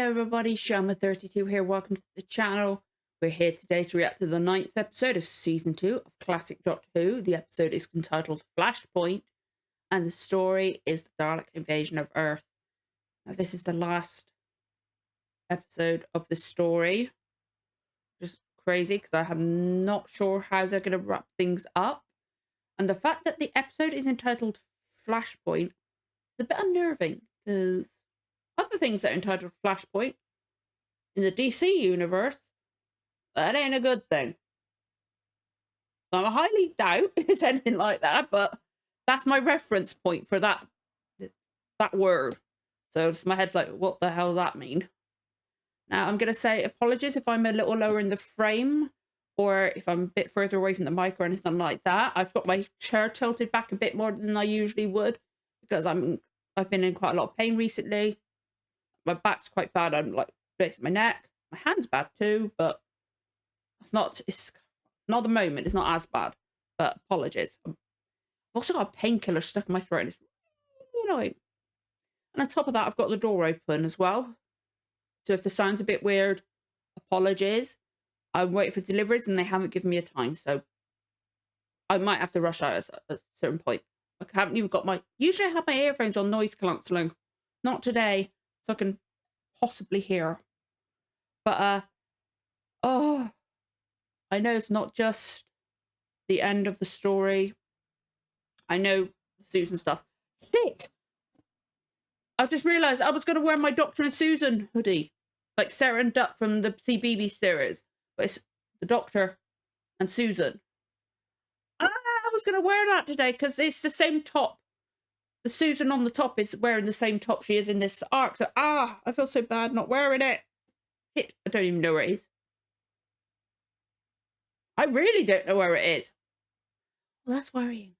everybody, Shama32 here. Welcome to the channel. We're here today to react to the 9th episode of Season 2 of Classic Doctor Who. The episode is entitled Flashpoint, and the story is the Dalek invasion of Earth. Now, this is the last episode of the story. Just crazy, because I am not sure how they're going to wrap things up. And the fact that the episode is entitled Flashpoint is a bit unnerving, because other things that are entitled Flashpoint in the DC universe, that ain't a good thing. So I highly doubt it's anything like that, but that's my reference point for that word. So my head's like, what the hell does that mean? Now I'm going to say apologies if I'm a little lower in the frame, or if I'm a bit further away from the mic or anything like that. I've got my chair tilted back a bit more than I usually would, because I've been in quite a lot of pain recently. My back's quite bad. I'm like bracing my neck. My hand's bad too, but it's not the moment. It's not as bad. But apologies. I've also got a painkiller stuck in my throat. And it's really annoying. And on top of that, I've got the door open as well. So if the sound's a bit weird, apologies. I'm waiting for deliveries and they haven't given me a time. So I might have to rush out at a certain point. I haven't even got usually I have my earphones on noise cancelling. Not today. So I can possibly hear. But, oh, I know it's not just the end of the story. I know Susan stuff. Shit! I've just realised I was going to wear my Doctor and Susan hoodie. Like Sarah and Duck from the CBeebies series. But it's the Doctor and Susan. I was going to wear that today because it's the same top. The Susan on the top is wearing the same top she is in this arc. So, I feel so bad not wearing it. Shit, I don't even know where it is. I really don't know where it is. Well, that's worrying.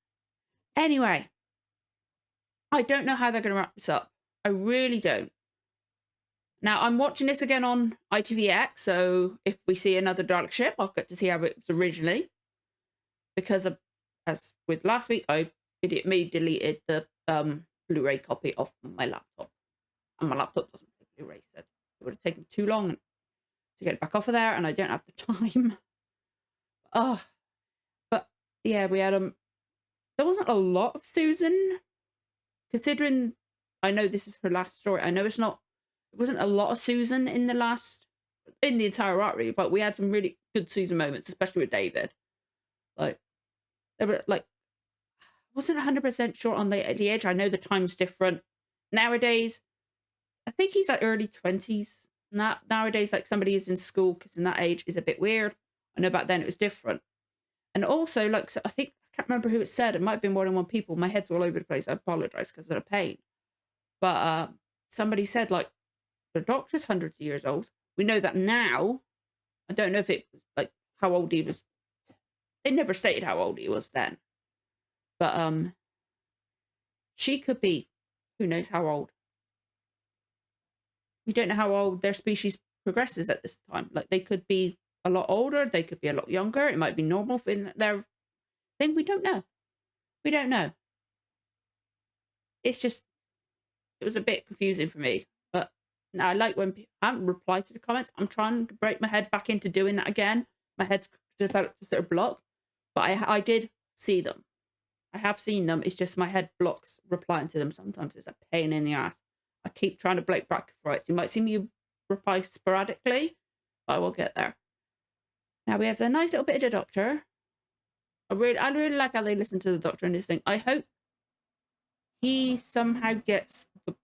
Anyway, I don't know how they're going to wrap this up. I really don't. Now, I'm watching this again on ITVX, so if we see another Dalek ship, I'll get to see how it was originally. Because, as with last week, I immediately deleted the Blu-ray copy off my laptop. And my laptop doesn't play Blu-ray, so it would have taken too long to get it back off of there, and I don't have the time. But yeah, we had there wasn't a lot of Susan, considering I know this is her last story. I know it wasn't a lot of Susan in the entire arc, really, but we had some really good Susan moments, especially with David. Like, they were like, wasn't 100% sure on the edge. I know the time's different nowadays. I think he's like early 20s. Nowadays, like somebody is in school because in that age is a bit weird. I know back then it was different. And also, like, so I can't remember who it said. It might have been more than one people. My head's all over the place. I apologize because of the pain. But somebody said, like, the Doctor's hundreds of years old. We know that now. I don't know if it was like how old he was. They never stated how old he was then. But she could be, who knows how old. We don't know how old their species progresses at this time. Like, they could be a lot older, they could be a lot younger. It might be normal for their thing. We don't know. We don't know. It's just, it was a bit confusing for me. But now I like when I haven't replied to the comments. I'm trying to break my head back into doing that again. My head's developed a sort of block. But I did see them. I have seen them. It's just my head blocks replying to them. Sometimes it's a pain in the ass. I keep trying to break back for it. So you might see me reply sporadically, but I will get there. Now we had a nice little bit of the Doctor. I really like how they listen to the Doctor in this thing. I hope he somehow gets the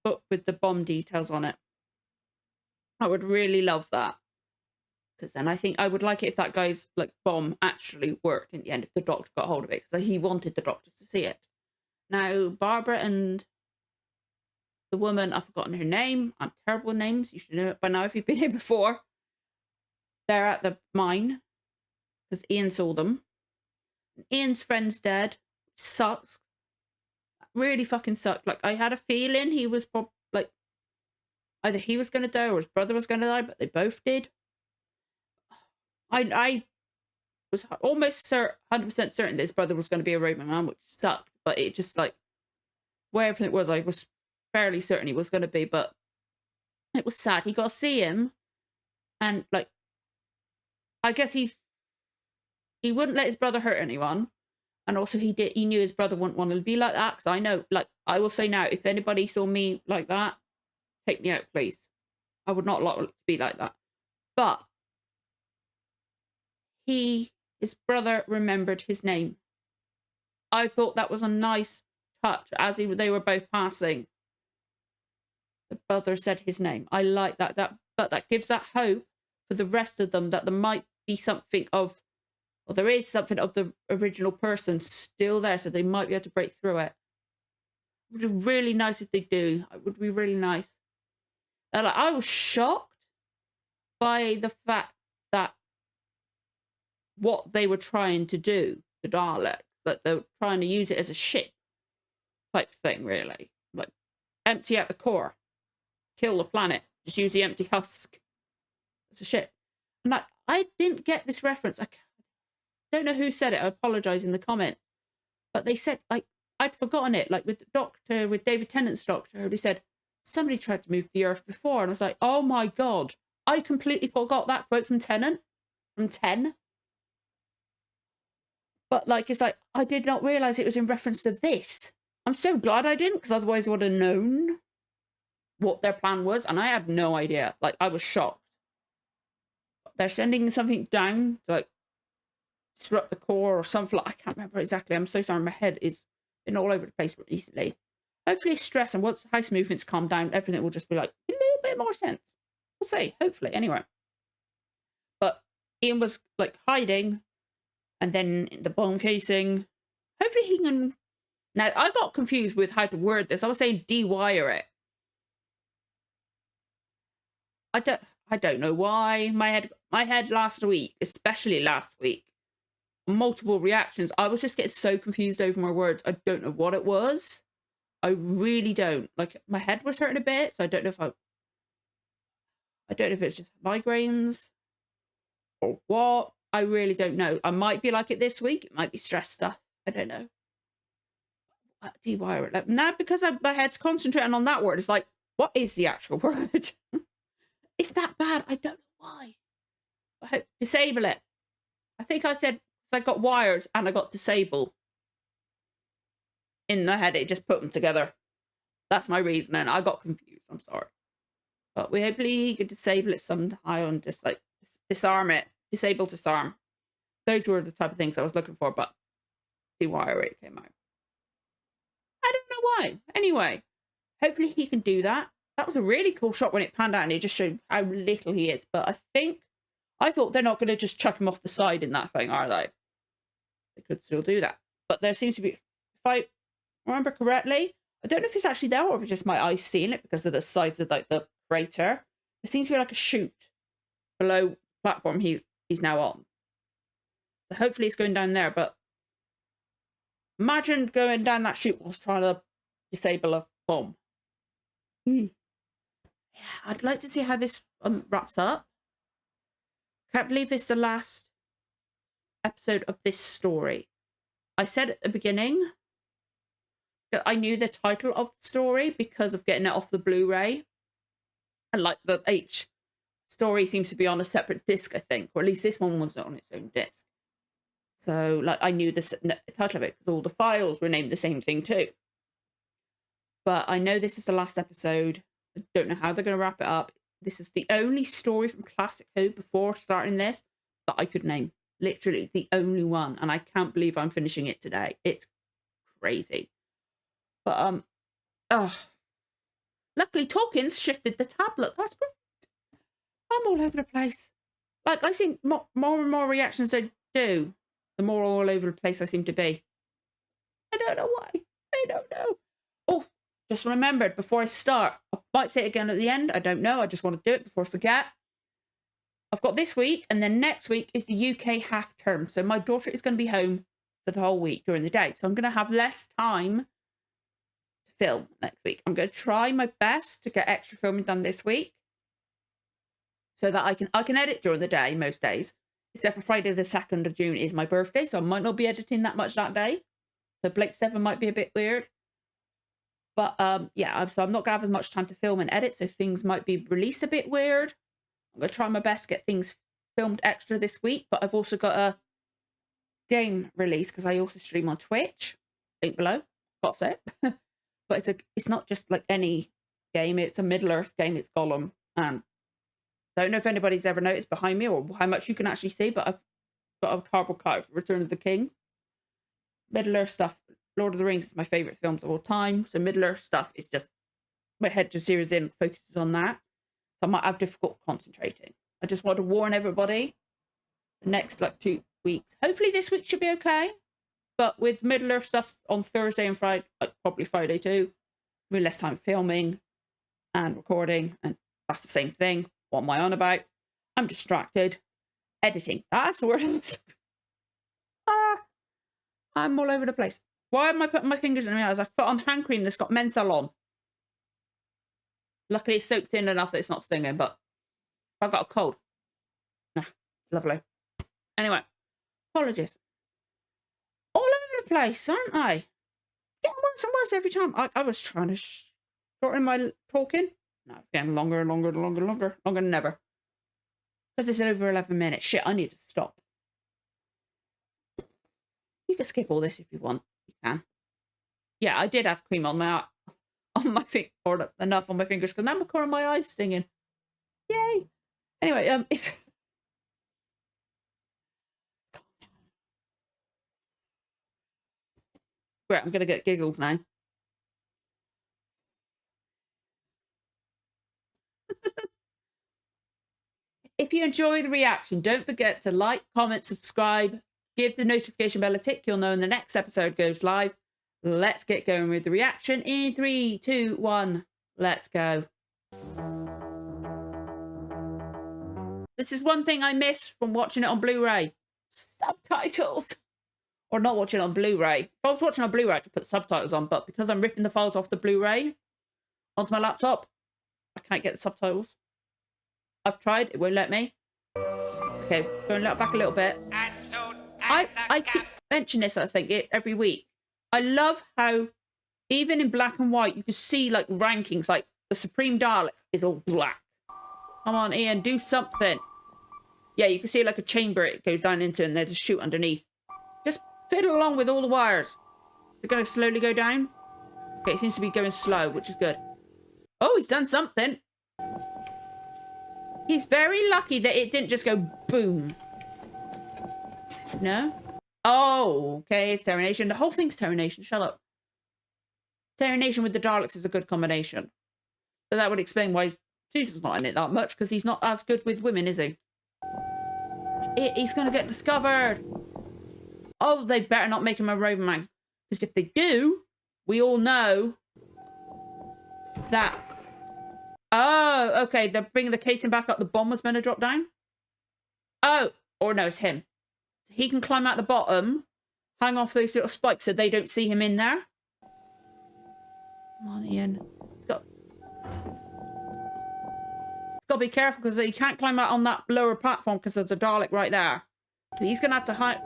book with the bomb details on it. I would really love that. Because then I think I would like it if that guy's like bomb actually worked in the end, if the Doctor got hold of it, because he wanted the Doctor to see it. Now, Barbara and the woman, I've forgotten her name. I'm terrible with names. You should know it by now if you've been here before. They're at the mine because Ian saw them. Ian's friend's dead. Sucks. Really fucking sucked. Like, I had a feeling he was like either he was going to die or his brother was going to die, but they both did. I was almost 100% certain that his brother was going to be a Robomen, which sucked. But it just, like, where everything was, I was fairly certain he was going to be. But It was sad. He got to see him, and like, I guess he wouldn't let his brother hurt anyone, and also he knew his brother wouldn't want to be like that. Because I know, like, I will say now, if anybody saw me like that, take me out, please. I would not like to be like that. But his brother remembered his name. I thought that was a nice touch as they were both passing. The brother said his name. I like that. But that gives that hope for the rest of them that there might be something of, or there is something of the original person still there, so they might be able to break through it. It would be really nice if they do. It would be really nice. Like, I was shocked by the fact that what they were trying to do, the Daleks, that they were trying to use it as a ship type thing, really. Like, empty out the core, kill the planet, just use the empty husk as a ship. And like, I didn't get this reference. I don't know who said it. I apologize in the comments. But they said, like, I'd forgotten it. Like, with the Doctor, with David Tennant's Doctor, they said, somebody tried to move the Earth before. And I was like, oh my God. I completely forgot that quote from Tennant, from 10. But, like, it's like, I did not realise it was in reference to this. I'm so glad I didn't, because otherwise I would have known what their plan was. And I had no idea. Like, I was shocked. They're sending something down to, like, disrupt the core or something. Like, I can't remember exactly. I'm so sorry. My head has been all over the place recently. Hopefully stress, and once house movements calm down, everything will just be like a little bit more sense. We'll see. Hopefully. Anyway. But Ian was, like, hiding. And then the bomb casing. Hopefully he can... Now, I got confused with how to word this. I was saying de-wire it. I don't know why. My head last week, especially last week, multiple reactions. I was just getting so confused over my words. I don't know what it was. I really don't. Like, my head was hurting a bit, so I don't know if I don't know if it's just migraines or what. I really don't know. I might be like it this week. It might be stress stuff. I don't know. De-wire it. Now, because my head's concentrating on that word, it's like, what is the actual word? It's that bad. I don't know why. I hope disable it. I think I said I got wires and I got disable in the head. It just put them together. That's my reasoning. I got confused. I'm sorry. But we hopefully he could disable it somehow and just like disarm it. Disable, disarm. Those were the type of things I was looking for, but de-wire it came out. I don't know why. Anyway, hopefully he can do that. That was a really cool shot when it panned out and it just showed how little he is. But I thought they're not going to just chuck him off the side in that thing, are they? They could still do that. But there seems to be, if I remember correctly, I don't know if it's actually there or if it's just my eyes seeing it because of the sides of like the crater. There seems to be like a chute below the platform he's now on. So hopefully it's going down there, but imagine going down that chute whilst trying to disable a bomb. Yeah, I'd like to see how this wraps up. Can't believe it's the last episode of this story. I said at the beginning that I knew the title of the story because of getting it off the Blu-ray. And like the H story seems to be on a separate disc, I think, or at least this one was on its own disc. So like I knew the title of it because all the files were named the same thing too. But I know this is the last episode. I don't know how they're going to wrap it up. This is the only story from Classic Who before starting this that I could name. Literally the only one. And I can't believe I'm finishing it today. It's crazy. But, luckily Tolkien's shifted the tablet. That's great. I'm all over the place. Like, I see more and more reactions I do, the more all over the place I seem to be. I don't know why. I don't know. Oh, just remembered before I start. I might say it again at the end. I don't know. I just want to do it before I forget. I've got this week, and then next week is the UK half term. So my daughter is going to be home for the whole week during the day. So I'm going to have less time to film next week. I'm going to try my best to get extra filming done this week so that I can edit during the day most days. Except for Friday the 2nd of June is my birthday, so I might not be editing that much that day. So Blake 7 might be a bit weird. But yeah, so I'm not gonna have as much time to film and edit, so things might be released a bit weird. I'm gonna try my best to get things filmed extra this week, but I've also got a game release because I also stream on Twitch. Link below. Got to say it. But it's not just like any game, it's a Middle Earth game, it's Gollum. And don't know if anybody's ever noticed behind me or how much you can actually see, but I've got a cardboard cutout for Return of the King. Middle Earth stuff, Lord of the Rings is my favourite films of all time, so Middle Earth stuff is just, my head just zeroes in and focuses on that. So I might have difficult concentrating. I just want to warn everybody, the next like 2 weeks, hopefully this week should be okay, but with Middle Earth stuff on Thursday and Friday, like probably Friday too, with less time filming and recording, and that's the same thing. What am I on about? I'm distracted. Editing, that's the word. I'm all over the place. Why am I putting my fingers in my eyes? I've put on hand cream that's got menthol on. Luckily it's soaked in enough that it's not stinging, but I've got a cold. Nah, lovely. Anyway, apologies. All over the place, aren't I? Getting worse and worse every time. I was trying to shorten my talking. No, it's getting longer and longer and longer and longer. Longer than ever. Because it's over 11 minutes. Shit, I need to stop. You can skip all this if you want. You can. Yeah, I did have cream on my finger, or enough on my fingers, because now my corner of my eyes stinging. Yay! Anyway, if great, I'm gonna get giggles now. If you enjoy the reaction, don't forget to like, comment, subscribe, give the notification bell a tick. You'll know when the next episode goes live. Let's get going with the reaction in 3, 2, 1. Let's go. This is one thing I miss from watching it on Blu-ray. Subtitles. Or not watching it on Blu-ray. If I was watching on Blu-ray, I could put subtitles on, but because I'm ripping the files off the Blu-ray onto my laptop, I can't get the subtitles. I've tried, it won't let me. Okay, going back a little bit. I keep mentioning this, I think, every week. I love how, even in black and white, you can see, like, rankings. Like, the Supreme Dalek is all black. Come on, Ian, do something. Yeah, you can see, like, a chamber it goes down into, and there's a chute underneath. Just fiddle along with all the wires. They're going to slowly go down. Okay, it seems to be going slow, which is good. Oh, he's done something. He's very lucky that it didn't just go boom. No? Oh, okay, it's Termination. The whole thing's Termination. Shut up. Termination with the Daleks is a good combination. So that would explain why Susan's not in it that much, because he's not as good with women, is he? He's going to get discovered. Oh, they better not make him a Robomen. Because if they do, we all know that... Oh, okay, they're bringing the casing back up. The bomb was meant to drop down. Oh, or no, it's him. He can climb out the bottom, hang off those little spikes so they don't see him in there. Come on, Ian. It's got to be careful because he can't climb out on that lower platform because there's a Dalek right there. So he's going to have to hide.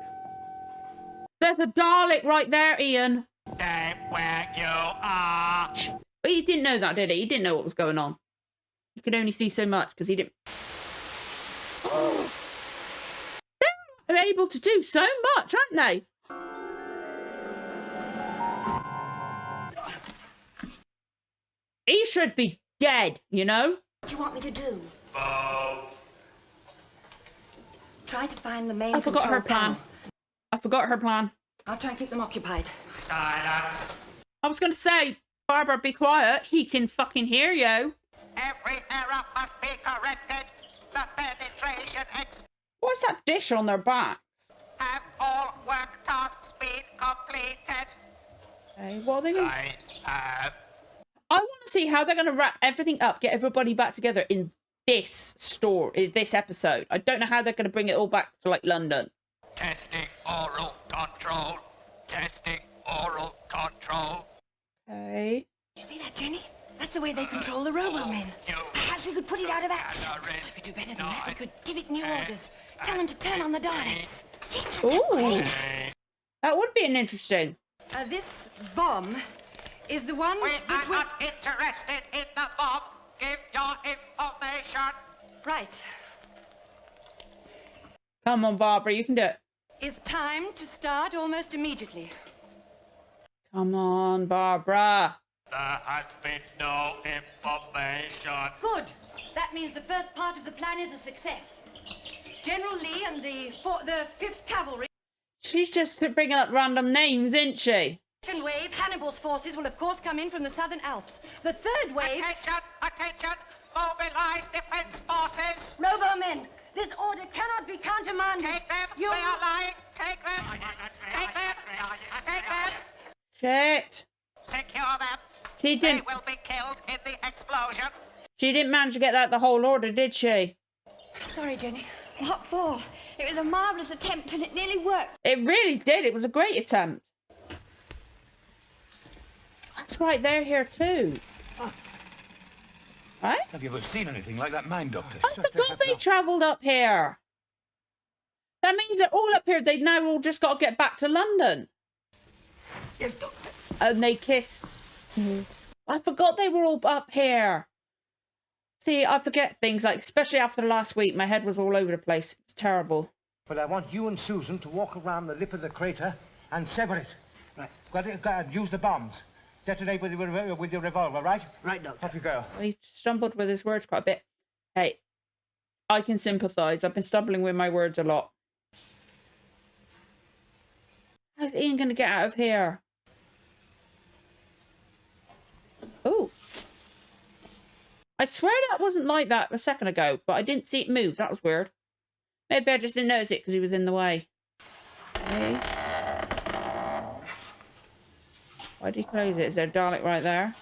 There's a Dalek right there, Ian. Stay where you are. But he didn't know that, did he? He didn't know what was going on. He could only see so much because he didn't... Oh. They're able to do so much, aren't they? He should be dead, you know? What do you want me to do? Oh. Try to find the main I forgot her plan. panel. I forgot her plan. I'll try and keep them occupied. Silence. I was going to say, Barbara, be quiet. He can fucking hear you. Every error must be corrected. The penetration What's that dish on their backs? have all work tasks been completed. Okay, what are they going to... I have. I want to see how they're going to wrap everything up, get everybody back together in this story, in this episode. I don't know how they're going to bring it all back to, like, London. Testing oral control. Testing oral control. Okay. You see that, Jenny? That's the way they control the Robomen. Perhaps we could put it out of action. We could do better than that. We could give it new orders. Tell them to turn on the Daleks. Ooh. That would be an interesting. This bomb is the one We that are not interested in the bomb. Give your information. Right. Come on, Barbara, you can do it. Is time to start almost immediately. Come on, Barbara. There has been no information. Good. That means the first part of the plan is a success. General Lee and the 5th Cavalry. She's just bringing up random names, isn't she? Second wave, Hannibal's forces will of course come in from the southern Alps. The third wave... Attention, attention. Mobilize defense forces. Robomen, this order cannot be countermanded. Take them. You... They are lying. Take them. Take them. Take them. Shit. Secure them. She They didn't. will be killed in the explosion. She didn't manage to get that the whole order, did she? Sorry, Jenny. What for? It was a marvellous attempt and it nearly worked. It really did. It was a great attempt. That's right. They're here too. Right? Have you ever seen anything like that mine, Doctor? I forgot they travelled up here. That means they're all up here. They now all just got to get back to London. Yes, Doctor. And they kissed. I forgot they were all up here. See, I forget things, like, especially after last week. My head was all over the place. It's terrible. But I want you and Susan to walk around the lip of the crater and sever it. Right. Got to use the bombs. Detonate with your revolver, right? Right, Doctor. Off you go. He stumbled with his words quite a bit. Hey, I can sympathise. I've been stumbling with my words a lot. How's Ian going to get out of here? Oh. I swear that wasn't like that a second ago, but I didn't see it move. That was weird. Maybe I just didn't notice it because he was in the way. Okay. Why did he close it? Is there a Dalek right there?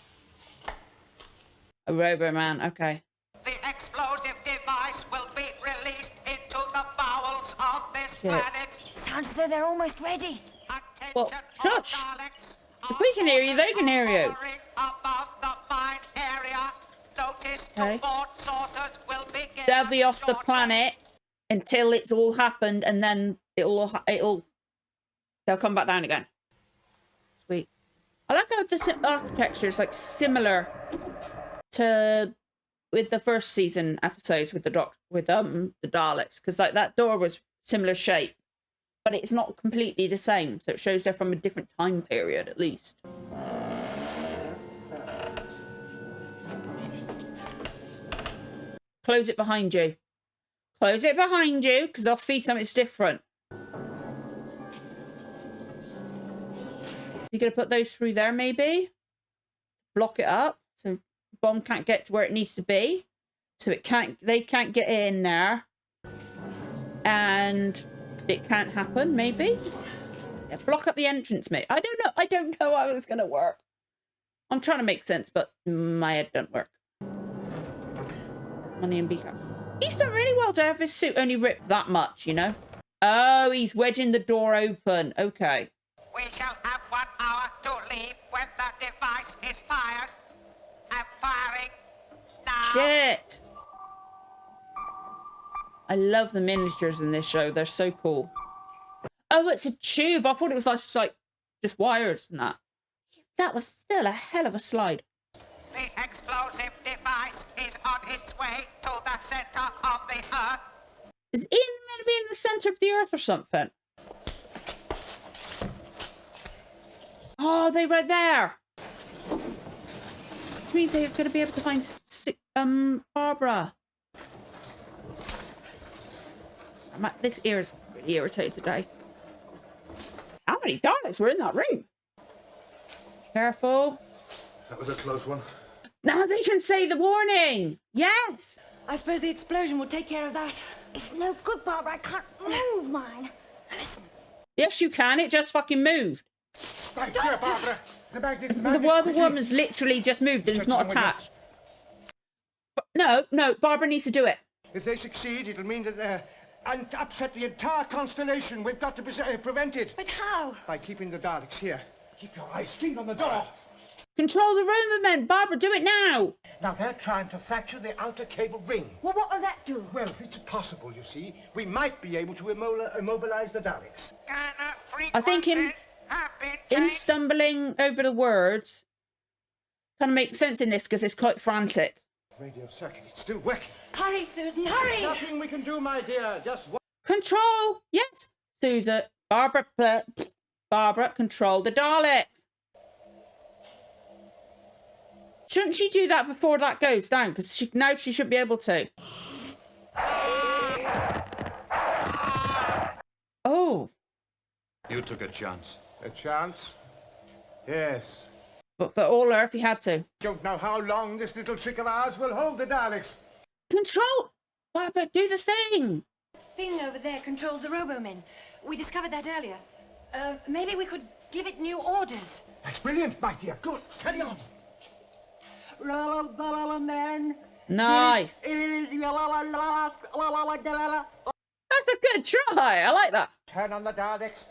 A Roboman, okay. The explosive device will be released into the bowels of this Shit. planet. Sounds as though they're almost ready. Attention, Well, all shush. Daleks. If we can hear you, they can hear you. Hovering above the mine area. Notice Okay. the port sources will begin. They'll be off the shortly. planet until it's all happened, and then they'll come back down again. Sweet. I like how the architecture is like similar to with the first season episodes with the Daleks, because like that door was similar shape, but it's not completely the same. So it shows they're from a different time period at least. Close it behind you. Close it behind you, because I'll see something's different. You're going to put those through there, maybe? Block it up, so the bomb can't get to where it needs to be. So they can't get in there. And it can't happen, maybe? Yeah, block up the entrance, mate. I don't know how it's going to work. I'm trying to make sense, but my head doesn't work. Money and beaker. He's done really well to have his suit only ripped that much, you know? Oh, he's wedging the door open. Okay. We shall have 1 hour to leave when the device is fired. I'm firing now. Shit. I love the miniatures in this show. They're so cool. Oh, it's a tube. I thought it was like just wires and that. That was still a hell of a slide. The explosive device is on its way to the center of the Earth. Is Ian meant to be in the center of the Earth or something? Oh, they're right there. Which means they're going to be able to find Barbara. This ear's really irritated today. How many Daleks were in that room? Careful. That was a close one. Now they can say the warning. Yes. I suppose the explosion will take care of that. It's no good, Barbara. I can't move mine. Now listen. Yes, you can. It just fucking moved. Right, here, Barbara. The magnet. The other woman's literally just moved and it's not attached. But no, Barbara needs to do it. If they succeed, it'll mean that and upset the entire constellation. We've got to prevent it. But how? By keeping the Daleks here. Keep your eyes straight on the door. Control the Robomen. Barbara, do it now. Now, they're trying to fracture the outer cable ring. Well, what will that do? Well, if it's possible, you see, we might be able to immobilize the Daleks. I think him stumbling over the words kind of makes sense in this because it's quite frantic. Radio circuit, it's still working. Hurry, Susan, hurry! Nothing we can do, my dear. Just one. Control! Yes! Susan, Barbara, control the Daleks. Shouldn't she do that before that goes down? Because now she should be able to. Oh. You took a chance. A chance? Yes. But for all Earth, he had to. Don't know how long this little trick of ours will hold the Daleks. Control! Barbara, do the thing! Thing over there controls the Robomen. We discovered that earlier. Maybe we could give it new orders. That's brilliant, my dear. Good. Carry on. Robomen. Nice. This is That's a good try. I like that. Turn on the Daleks,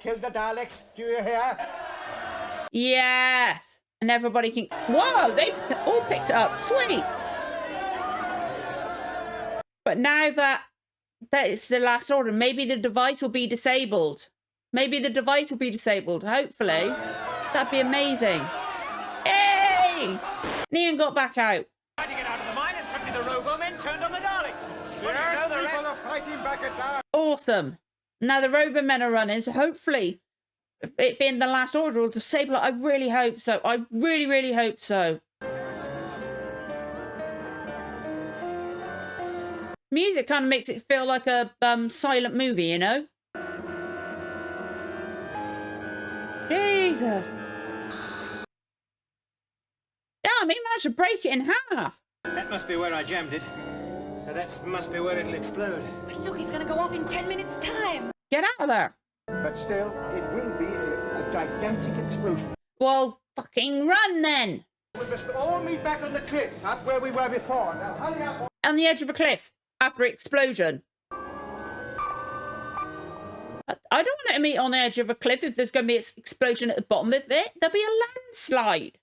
kill the Daleks. Do you hear? Yes. And everybody can... Whoa, they all picked it up. Sweet. But now that it's the last order, maybe the device will be disabled. Hopefully. That'd be amazing. Hey! Neon got back out. Trying to get out of the mine, and suddenly the Robomen turned on the Daleks. The people are fighting back at Daleks. Awesome. Now the Robomen are running, so hopefully, it being the last order will disable it. I really hope so. I really, really hope so. Music kind of makes it feel like a silent movie, you know? Jesus. Yeah, I mean, managed to break it in half. That must be where I jammed it. So that must be where it'll explode. But look, he's going to go off in 10 minutes' time. Get out of there. But still, it will be a gigantic explosion. Well, fucking run then. We must all meet back on the cliff, up where we were before. Now, hurry up. On the edge of a cliff after explosion. I don't want to meet on the edge of a cliff if there's going to be an explosion at the bottom of it. There'll be a landslide.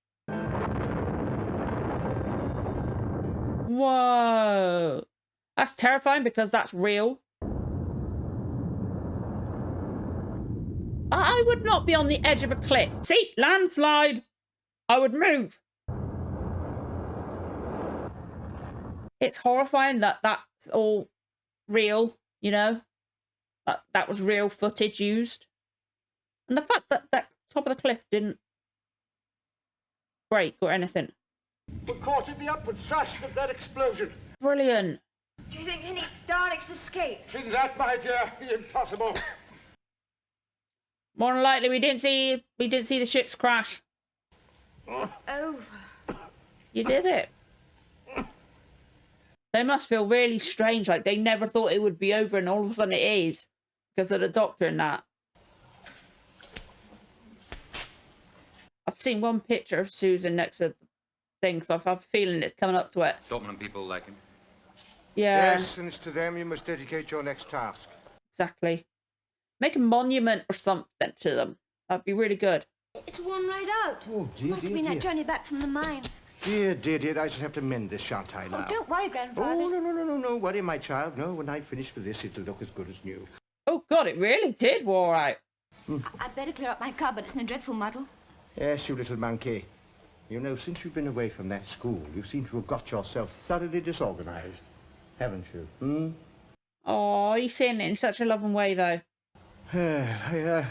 Whoa. That's terrifying because that's real. I would not be on the edge of a cliff. See, landslide. I would move. It's horrifying that that's all real, you know? That was real footage used. And the fact that that top of the cliff didn't break or anything. We caught in the upward thrust of that explosion. Brilliant. Do you think any Daleks escaped? In that, my dear, impossible. More than likely, we didn't see the ships crash. Over. You did it. They must feel really strange, like they never thought it would be over, and all of a sudden it is because of the Doctor and that. I've seen one picture of Susan next to the thing, so I have a feeling it's coming up to it. Dortmund people like him. Yeah. Yes, and it's to them you must dedicate your next task. Exactly. Make a monument or something to them. That'd be really good. It's one right out. Oh, dear, Must have been that journey back from the mine. Dear, I shall have to mend this, shan't I, now? Oh, don't worry, Grandfather. Oh, no, worry, my child. No, when I finish with this, it'll look as good as new. Oh, God, it really did wore out. I'd better clear up my cupboard. It's in a dreadful muddle. Yes, you little monkey. You know, since you've been away from that school, you seem to have got yourself thoroughly disorganized, haven't you? Oh, he's saying it in such a loving way, though. I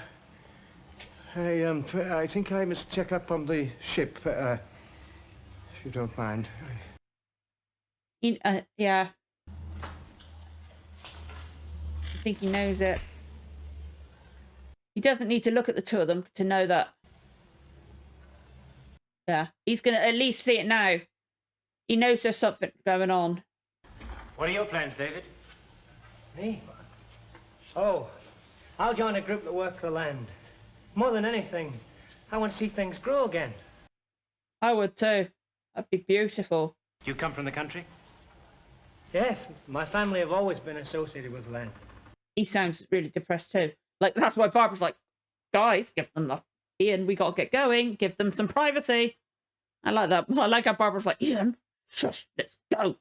think I must check up on the ship, if you don't mind. Yeah. I think he knows it. He doesn't need to look at the two of them to know that. Yeah, he's going to at least see it now. He knows there's something going on. What are your plans, David? Me? Oh, I'll join a group that work the land. More than anything, I want to see things grow again. I would too. That'd be beautiful. You come from the country? Yes, my family have always been associated with land. He sounds really depressed too. Like, that's why Barbara's like, guys, give them the... Ian, we got to get going. Give them some privacy. I like that. I like how Barbara's like, Ian, shush, let's go.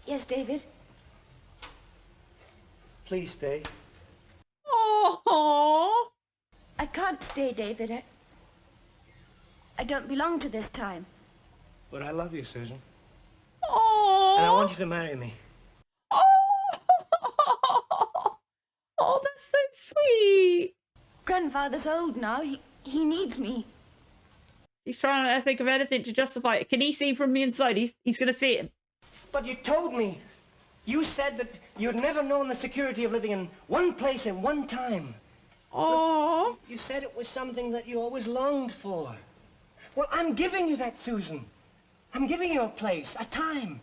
Yes, David. Please stay. Oh, I can't stay, David. I don't belong to this time. But I love you, Susan. Oh. And I want you to marry me. Oh. Oh, that's so sweet. Grandfather's old now. He needs me. He's trying to think of anything to justify it. Can he see from the inside? He's going to see it. But you told me. You said that you'd never known the security of living in one place in one time. Oh. You said it was something that you always longed for. Well, I'm giving you that, Susan. I'm giving you a place, a time,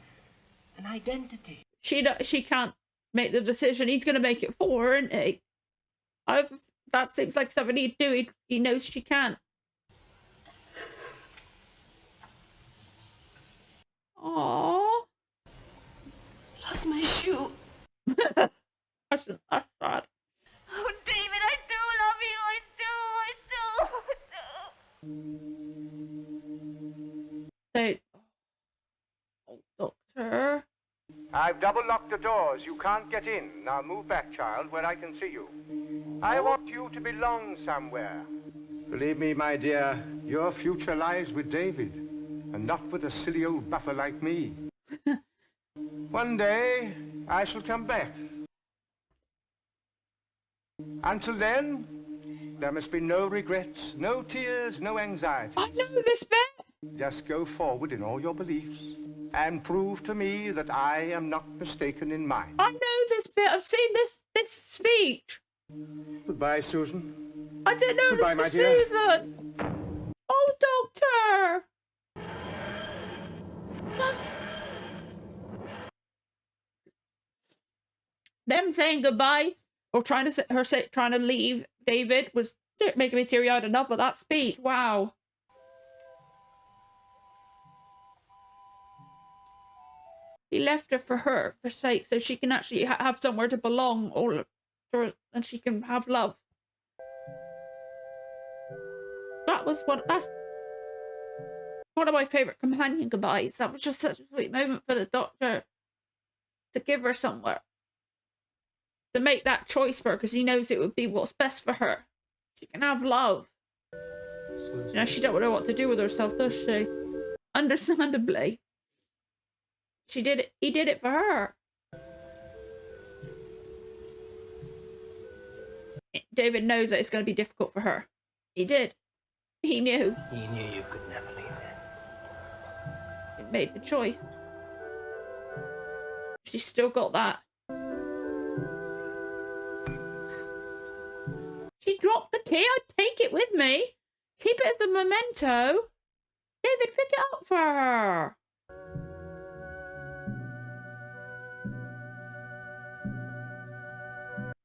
an identity. She can't make the decision. He's going to make it for her, isn't he? That seems like something he'd do. He knows she can't. Aww. Lost my shoe. That's sad. Oh, David, I do love you. I do. Oh, Doctor. I've double-locked the doors. You can't get in. Now move back, child, where I can see you. I want you to belong somewhere. Believe me, my dear, your future lies with David, and not with a silly old buffer like me. One day, I shall come back. Until then, there must be no regrets, no tears, no anxiety. I know this bit. Just go forward in all your beliefs and prove to me that I am not mistaken in mine. I know this bit. I've seen this speech. Goodbye, Susan. I didn't know Goodbye, it was my dear. Susan. Oh, Doctor. Them saying goodbye or trying to leave David was making me teary-eyed enough, but that speech, wow. He left her for her sake, so she can actually have somewhere to belong, and she can have love. That's one of my favourite companion goodbyes. That was just such a sweet moment for the Doctor to give her somewhere, to make that choice for her, because he knows it would be what's best for her. She can have love. You know, she don't know what to do with herself, does she? Understandably. He did it for her. David knows that it's going to be difficult for her. He did. He knew. He knew you could never leave him. He made the choice. She's still got that. She dropped the key. I'd take it with me. Keep it as a memento. David, pick it up for her.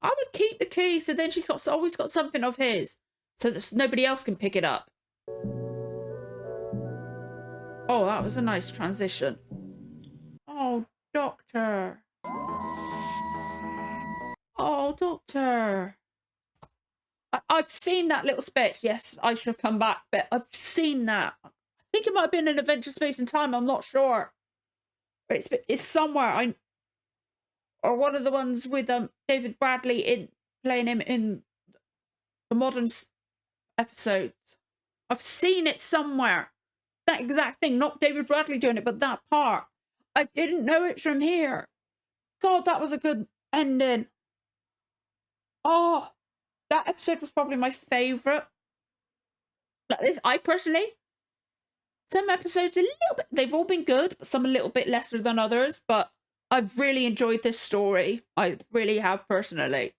I would keep the key, so then she's always got something of his, so that nobody else can pick it up. Oh, that was a nice transition. Oh, Doctor. Oh, Doctor. I've seen that little speech. Yes, I shall come back, but I've seen that. I think it might have been in Adventure Space and Time. I'm not sure. But it's somewhere. Or one of the ones with David Bradley playing him in the modern episodes. I've seen it somewhere. That exact thing, not David Bradley doing it, but that part. I didn't know it from here. God, that was a good ending. Oh, that episode was probably my favourite. I personally, some episodes a little bit, they've all been good, but some a little bit lesser than others, but I've really enjoyed this story. I really have personally.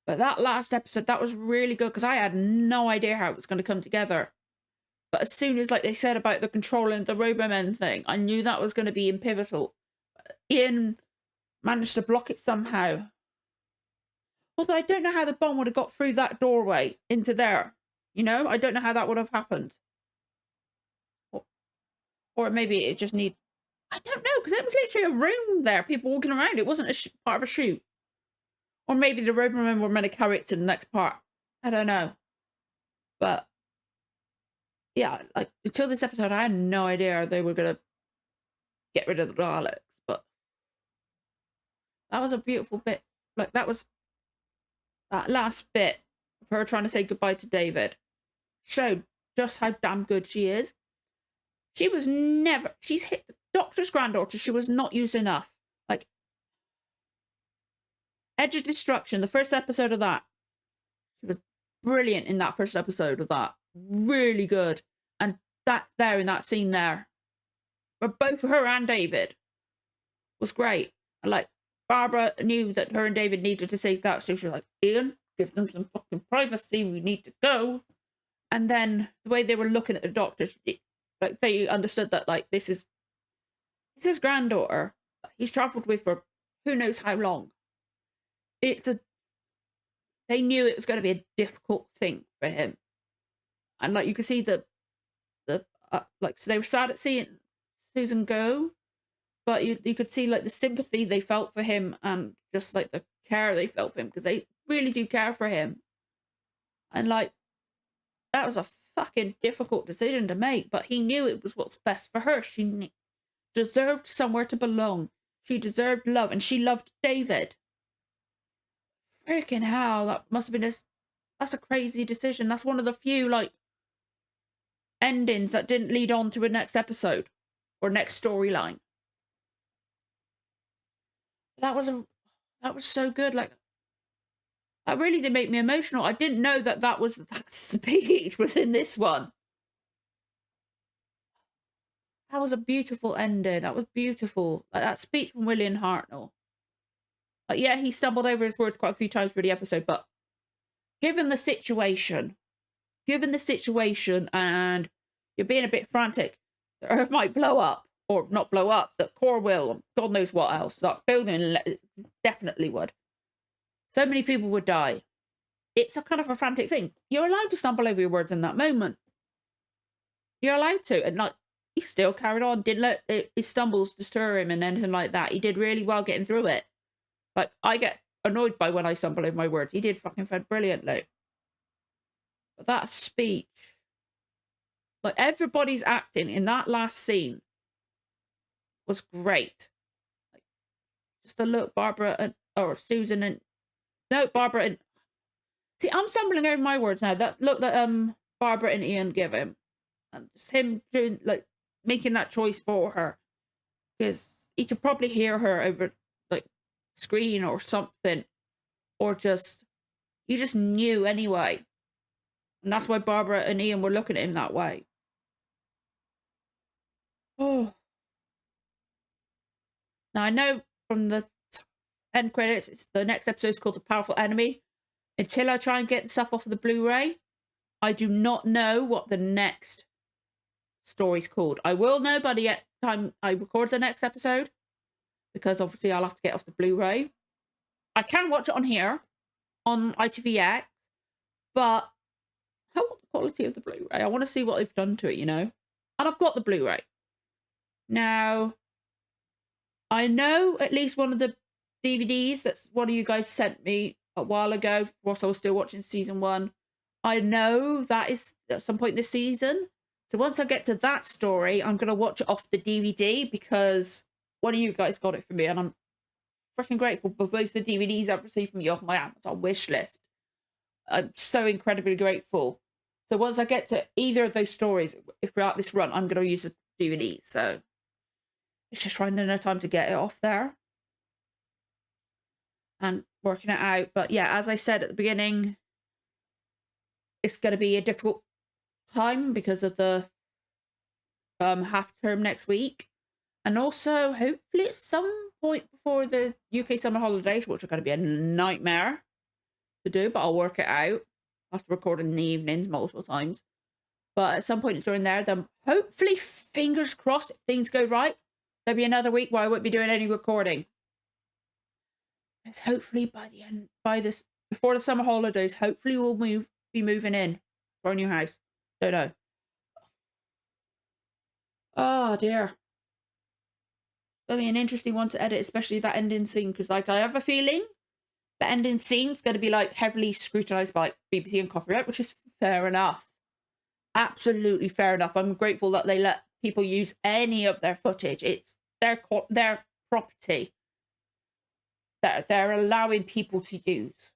But that last episode, that was really good because I had no idea how it was going to come together. But as soon as, like they said about the controlling the Robomen thing, I knew that was going to be pivotal. Ian managed to block it somehow. Although I don't know how the bomb would have got through that doorway into there. You know, I don't know how that would have happened. Or maybe it just need. I don't know, because it was literally a room there, people walking around. It wasn't a part of a shoot. Or maybe the Robomen were meant to carry it to the next part. I don't know. But, yeah, like, until this episode, I had no idea they were going to get rid of the Daleks. But that was a beautiful bit. Like, that last bit of her trying to say goodbye to David showed just how damn good she is. She was never, she's hit the Doctor's granddaughter, she was not used enough. Like, Edge of Destruction, the first episode of that, she was brilliant in that first episode of that. Really good. And that there, in that scene there, for both her and David, was great. And like, Barbara knew that her and David needed to say that, so she was like, Ian, give them some fucking privacy, we need to go. And then the way they were looking at the Doctor, like, they understood that, like, this is his granddaughter. He's travelled with for who knows how long. They knew it was going to be a difficult thing for him. And like, you could see so they were sad at seeing Susan go, but you could see like the sympathy they felt for him and just like the care they felt for him, because they really do care for him. And like, that was a fucking difficult decision to make, but he knew it was what's best for her. She deserved somewhere to belong. She deserved love, and she loved David. Freaking hell, that must have been that's a crazy decision. That's one of the few like endings that didn't lead on to a next episode or next storyline. That was so good. Like, that really did make me emotional. I didn't know that speech was in this one. That was a beautiful ending. That was beautiful. Like, that speech from William Hartnell. Like, yeah, he stumbled over his words quite a few times through the episode, but given the situation, and you're being a bit frantic, the Earth might blow up, or not blow up, the core will, and God knows what else. That building definitely would. So many people would die. It's a kind of a frantic thing. You're allowed to stumble over your words in that moment. You're allowed to, and like, he still carried on, didn't let his stumbles deter him and anything like that. He did really well getting through it. Like, I get annoyed by when I stumble over my words. He did fucking fed brilliantly. But that speech, like, everybody's acting in that last scene was great. Like, just the look Barbara Susan and Barbara and see, I'm stumbling over my words now. That look that Barbara and Ian give him, and just him doing, like, making that choice for her, because he could probably hear her over like screen or something, or you just knew anyway, and that's why Barbara and Ian were looking at him that way. Oh, now I know from the end credits, the next episode is called The Powerful Enemy. Until I try and get the stuff off of the Blu-ray, I do not know what the next story's called. I will know by the time I record the next episode, because obviously I'll have to get off the Blu-ray. I can watch it on here, on ITVX, but I want the quality of the Blu-ray. I want to see what they've done to it, you know? And I've got the Blu-ray. Now, I know at least one of the DVDs that one of you guys sent me a while ago, whilst I was still watching season 1. I know that is at some point this season. So once I get to that story, I'm going to watch it off the DVD, because one of you guys got it for me, and I'm freaking grateful for both the DVDs I've received from you off my Amazon wish list. I'm so incredibly grateful. So once I get to either of those stories, if we're at this run, I'm going to use the DVD. So it's just finding a time to get it off there and working it out. But yeah, as I said at the beginning, it's going to be a difficult time because of the half term next week, and also hopefully at some point before the UK summer holidays, which are going to be a nightmare to do, but I'll work it out. I have to record in the evenings multiple times, but at some point during there, then hopefully, fingers crossed, if things go right, there'll be another week where I won't be doing any recording. It's hopefully before the summer holidays, hopefully we'll be moving in for a new house. Don't know. Oh dear. It'll be an interesting one to edit, especially that ending scene, because like, I have a feeling the ending scene's going to be like heavily scrutinized by like, BBC and copyright, which is fair enough. Absolutely fair enough. I'm grateful that they let people use any of their footage. It's their property that they're allowing people to use.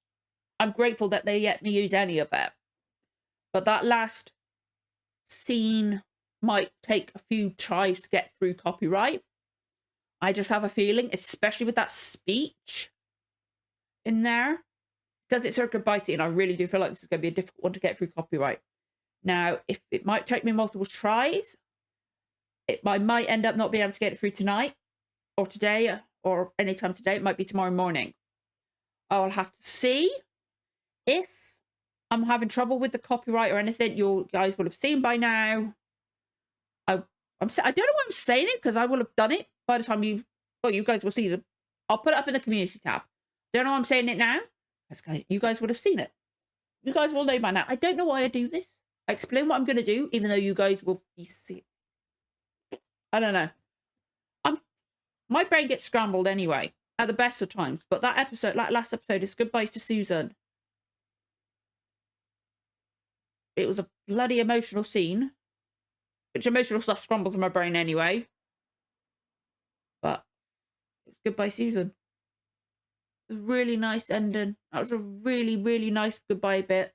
I'm grateful that they let me use any of it. But that last scene might take a few tries to get through copyright. I just have a feeling, especially with that speech in there, because it's her goodbye scene, I really do feel like this is going to be a difficult one to get through copyright. Now, if it might take me multiple tries, I might end up not being able to get it through tonight or today or anytime today. It might be tomorrow morning. I'll have to see. If I'm having trouble with the copyright or anything, you guys will have seen by now. I don't know why I'm saying it, because I will have done it by the time you guys will see them. I'll put it up in the community tab. Don't know why I'm saying it now. You guys would have seen it. You guys will know by now. I don't know why I do this. I explain what I'm going to do, even though you guys will be seeing. I don't know. My brain gets scrambled anyway, at the best of times. But that last episode is Goodbyes to Susan. It was a bloody emotional scene. Which emotional stuff scrambles in my brain anyway. But it was Goodbye Susan. It was a really nice ending. That was a really, really nice goodbye bit.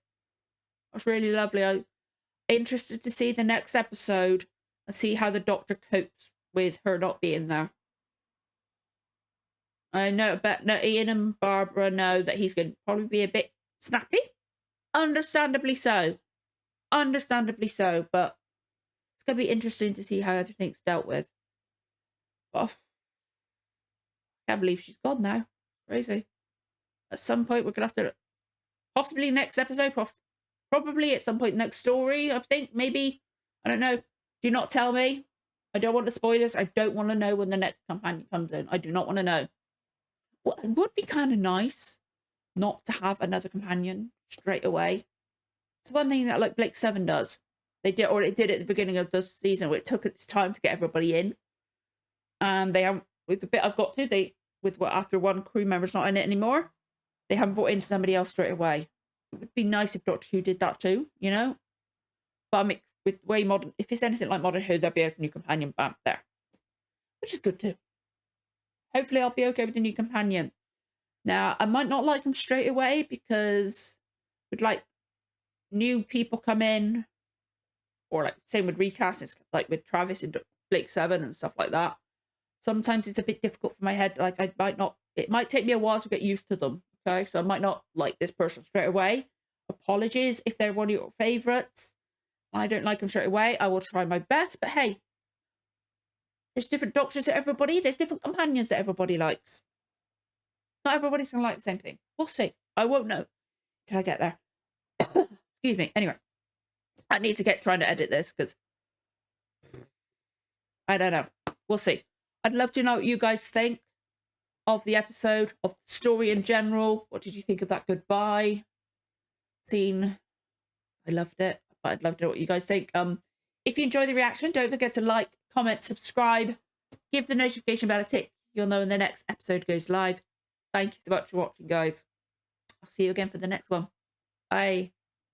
That was really lovely. I'm interested to see the next episode and see how the Doctor copes with her not being there. I know, but no, Ian and Barbara know that he's going to probably be a bit snappy. Understandably so. Understandably so, but it's going to be interesting to see how everything's dealt with. Oh, I can't believe she's gone now. Crazy. At some point, we're going to have to... Possibly next episode. Probably at some point next story, I think. Maybe. I don't know. Do not tell me. I don't want to spoil this. I don't want to know when the next companion comes in. I do not want to know. Well, it would be kind of nice not to have another companion straight away. It's one thing that like Blake 7 does. It did at the beginning of the season, where it took its time to get everybody in. And they haven't, with the bit I've got to, after one crew member's not in it anymore, they haven't brought in somebody else straight away. It would be nice if Doctor Who did that too, you know? But with way modern, if it's anything like Modern Who, there'll be a new companion bump there. Which is good too. Hopefully I'll be okay with the new companion. Now, I might not like him straight away, because with like new people come in, or like same with recastings, like with Travis and Blake 7 and stuff like that. Sometimes it's a bit difficult for my head. Like it might take me a while to get used to them. Okay, so I might not like this person straight away. Apologies if they're one of your favourites. I don't like them straight away. I will try my best, but hey, there's different Doctors to everybody. There's different companions that everybody likes. Not everybody's going to like the same thing. We'll see. I won't know till I get there. Excuse me. Anyway, I need to get trying to edit this, because I don't know. We'll see. I'd love to know what you guys think of the episode, of the story in general. What did you think of that goodbye scene? I loved it, but I'd love to know what you guys think. If you enjoy the reaction, don't forget to like, comment, subscribe, give the notification bell a tick. You'll know when the next episode goes live. Thank you so much for watching, guys. I'll see you again for the next one. Bye.